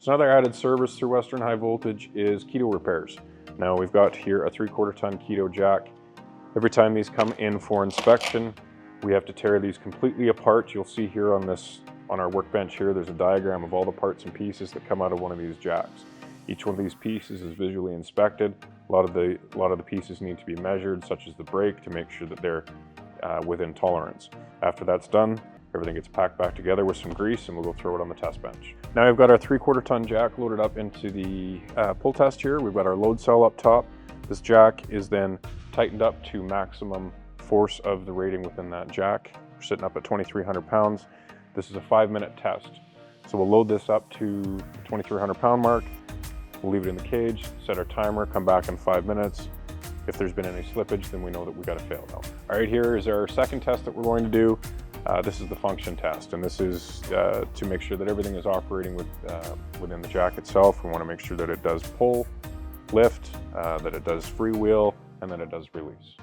So another added service through Western High Voltage is keto repairs. Now we've got here a 3/4 ton keto jack. Every time these come in for inspection, we have to tear these completely apart. You'll see here on our workbench here, there's a diagram of all the parts and pieces that come out of one of these jacks. Each one of these pieces is visually inspected. A lot of the pieces need to be measured, such as the brake, to make sure that they're within tolerance. After that's done, everything gets packed back together with some grease and we'll go throw it on the test bench. Now we've got our 3/4 ton jack loaded up into the pull test here. We've got our load cell up top. This jack is then tightened up to maximum force of the rating within that jack. We're sitting up at 2,300 pounds. This is a 5-minute test. So we'll load this up to the 2,300 pound mark. We'll leave it in the cage, set our timer, come back in 5 minutes. If there's been any slippage, then we know that we got a fail now. All right, here is our second test that we're going to do. This is the function test, and this is to make sure that everything is operating within the jack itself. We want to make sure that it does pull, lift, that it does freewheel, and that it does release.